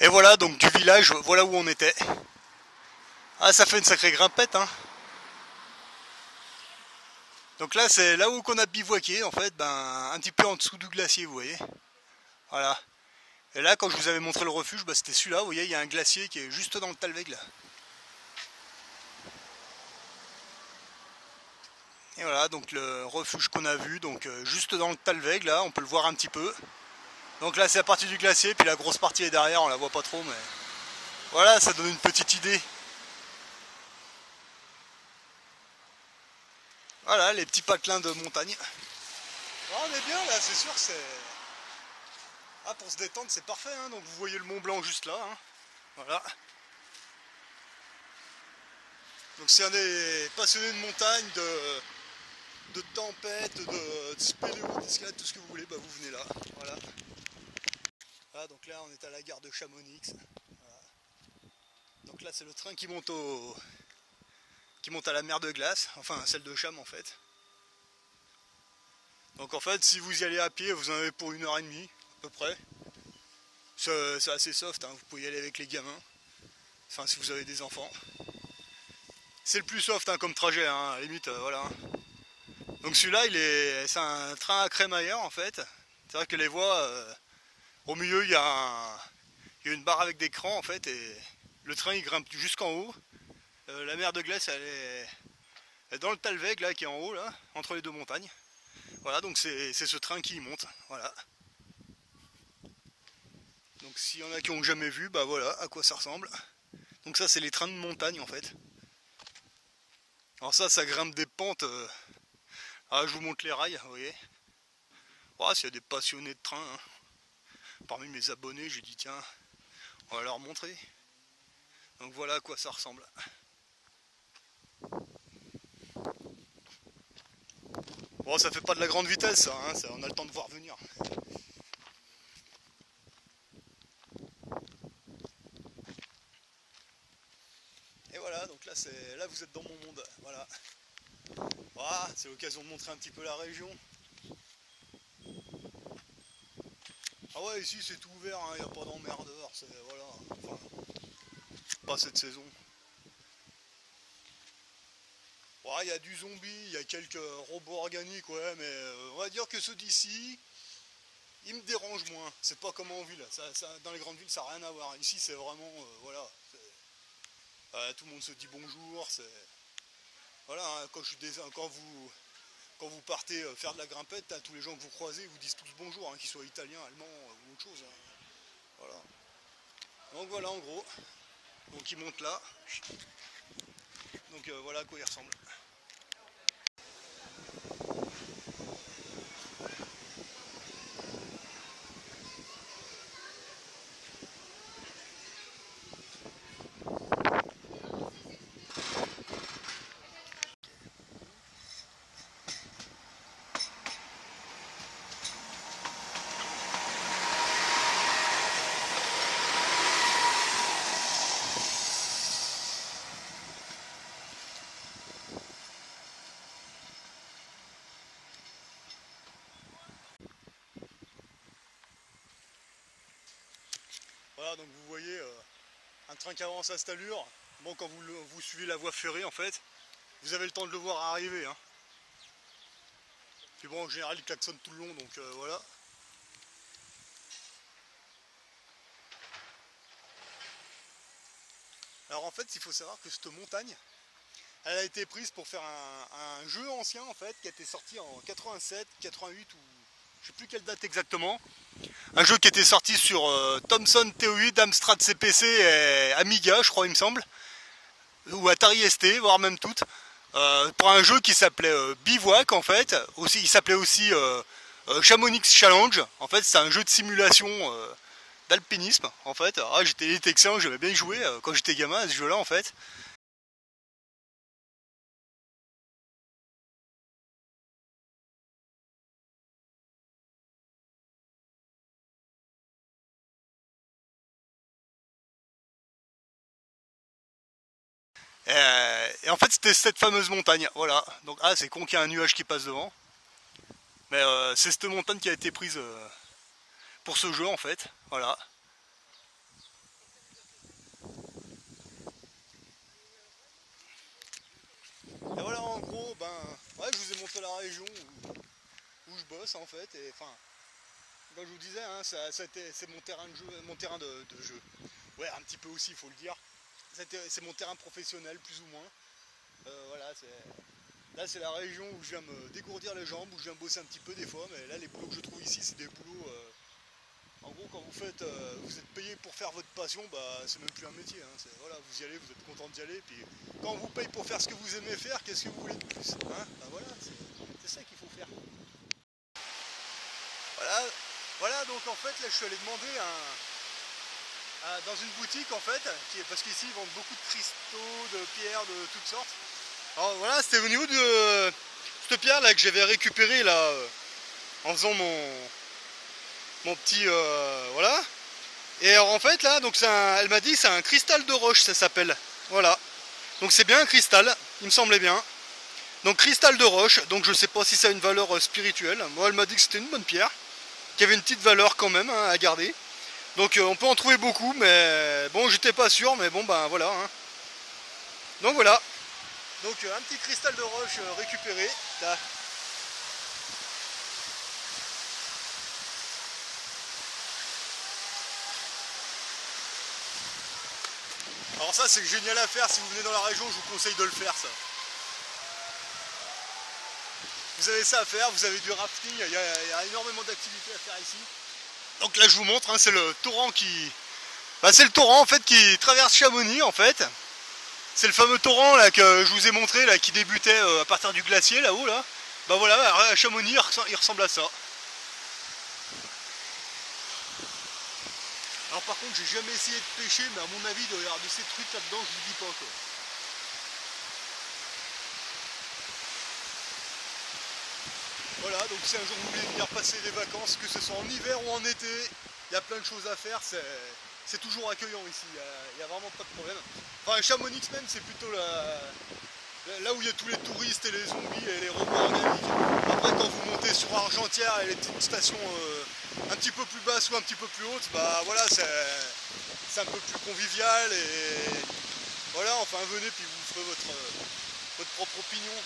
Et voilà, donc du village, voilà où on était. Ah, ça fait une sacrée grimpette, hein. Donc là, c'est là où qu'on a bivouaqué, en fait, ben, un petit peu en dessous du glacier, vous voyez. Voilà. Et là, quand je vous avais montré le refuge, bah, c'était celui-là, vous voyez, il y a un glacier qui est juste dans le Talweg, là. Et voilà, donc le refuge qu'on a vu, donc juste dans le Talweg, là, on peut le voir un petit peu. Donc là, c'est la partie du glacier, puis la grosse partie est derrière, on la voit pas trop, mais voilà, ça donne une petite idée. Voilà, les petits patelins de montagne. Ah, on est bien là, c'est sûr, c'est... Ah, pour se détendre, c'est parfait, hein. Donc vous voyez le Mont Blanc juste là, hein. Voilà. Donc si on est passionné de montagne, de tempête, de spéléo, d'escalade, tout ce que vous voulez, bah vous venez là. Voilà. Ah, donc là, on est à la gare de Chamonix. Voilà. Donc là, c'est le train qui monte à la mer de glace, enfin celle de Cham en fait. Donc en fait, si vous y allez à pied, vous en avez pour 1 h 30 à peu près. C'est assez soft, hein. Vous pouvez y aller avec les gamins. Enfin, si vous avez des enfants. C'est le plus soft, hein, comme trajet, hein, à la limite, voilà. Donc celui-là, c'est un train à crémaillère en fait. C'est vrai que les voies, au milieu, il y a une barre avec des crans en fait, et le train il grimpe jusqu'en haut. La mer de glace, elle est dans le Talweg là, qui est en haut là, entre les deux montagnes. Voilà, donc c'est ce train qui y monte. Voilà. Donc s'il y en a qui n'ont jamais vu, bah voilà à quoi ça ressemble. Donc ça, c'est les trains de montagne en fait. Alors ça grimpe des pentes. Ah, je vous montre les rails, vous voyez. Oh, s'il y a des passionnés de train, hein. Parmi mes abonnés, j'ai dit tiens, on va leur montrer. Donc voilà à quoi ça ressemble. Bon, ça fait pas de la grande vitesse, ça, hein, on a le temps de voir venir. Et voilà, donc là vous êtes dans mon monde. Voilà. Voilà, c'est l'occasion de montrer un petit peu la région. Ah ouais, ici c'est tout ouvert, il n'y a pas d'emmerdeur, voilà. Enfin, pas cette saison. Ouais, il y a du zombie, il y a quelques robots organiques, ouais, mais on va dire que ceux d'ici, ils me dérangent moins. C'est pas comme en ville. Dans les grandes villes, ça n'a rien à voir. Ici, c'est vraiment, voilà. Tout le monde se dit bonjour. Voilà, hein, quand vous partez faire de la grimpette, tous les gens que vous croisez vous disent tous bonjour, hein, qu'ils soient italiens, allemands ou autre chose, hein. Voilà. Donc voilà, en gros. Donc ils montent là. Donc voilà à quoi ils ressemblent. Voilà, donc vous voyez un train qui avance à cette allure. Bon, quand vous suivez la voie ferrée, en fait, vous avez le temps de le voir arriver, hein. Puis bon, en général, il klaxonne tout le long, donc voilà. Alors en fait, il faut savoir que cette montagne, elle a été prise pour faire un jeu ancien, en fait, qui a été sorti en 87, 88 ou je sais plus quelle date exactement. Un jeu qui était sorti sur Thomson TO8, Amstrad CPC et Amiga, je crois, il me semble, ou Atari ST, voire même toutes, pour un jeu qui s'appelait Bivouac, en fait. Aussi, il s'appelait aussi Chamonix Challenge. En fait, c'est un jeu de simulation d'alpinisme, en fait. Ah, il était excellent, j'aimais bien y jouer quand j'étais gamin à ce jeu-là, en fait. Et en fait, c'était cette fameuse montagne, voilà. Donc, ah, c'est con qu'il y a un nuage qui passe devant. Mais c'est cette montagne qui a été prise pour ce jeu, en fait. Voilà. Et voilà, en gros, ben, ouais, je vous ai montré la région où je bosse en fait. Et enfin, comme je vous disais, hein, c'est mon terrain de jeu, de jeu. Ouais, un petit peu aussi, il faut le dire. C'est mon terrain professionnel, plus ou moins. Voilà, là c'est la région où je viens me dégourdir les jambes, où je viens bosser un petit peu des fois, mais là les boulots que je trouve ici, c'est des boulots. En gros, quand vous êtes payé pour faire votre passion, bah c'est même plus un métier. Hein, voilà, vous y allez, vous êtes content d'y aller, puis quand on vous paye pour faire ce que vous aimez faire, qu'est-ce que vous voulez de plus, hein? Bah voilà, c'est ça qu'il faut faire. Voilà, voilà, donc en fait là je suis allé demander dans une boutique en fait, parce qu'ici ils vendent beaucoup de cristaux, de pierres de toutes sortes. Alors voilà, c'était au niveau de cette pierre là que j'avais récupérée là en faisant mon petit voilà. Et alors en fait là, donc elle m'a dit c'est un cristal de roche, ça s'appelle. Voilà. Donc c'est bien un cristal, il me semblait bien. Donc cristal de roche, donc je sais pas si ça a une valeur spirituelle. Moi elle m'a dit que c'était une bonne pierre, qui avait une petite valeur quand même hein, à garder. Donc on peut en trouver beaucoup, mais bon j'étais pas sûr, mais bon ben voilà. Hein. Donc voilà. Donc un petit cristal de roche récupéré. Là. Alors ça c'est génial à faire, si vous venez dans la région je vous conseille de le faire ça. Vous avez ça à faire, vous avez du rafting, il y a énormément d'activités à faire ici. Donc là je vous montre, hein, c'est le torrent qui... Bah, c'est le torrent en fait qui traverse Chamonix en fait. C'est le fameux torrent là que je vous ai montré là qui débutait à partir du glacier là-haut là. Bah voilà, à Chamonix il ressemble à ça. Alors par contre j'ai jamais essayé de pêcher, mais à mon avis il doit y avoir de ces trucs là-dedans, je vous dis pas quoi. Voilà, donc si un jour vous voulez venir passer des vacances, que ce soit en hiver ou en été, il y a plein de choses à faire, c'est toujours accueillant ici, il n'y a vraiment pas de problème. Enfin Chamonix même c'est plutôt là où il y a tous les touristes et les zombies et les robots organiques. Après quand vous montez sur Argentière et les petites stations un petit peu plus basses ou un petit peu plus hautes, bah voilà c'est un peu plus convivial et voilà, enfin venez puis vous ferez votre propre opinion.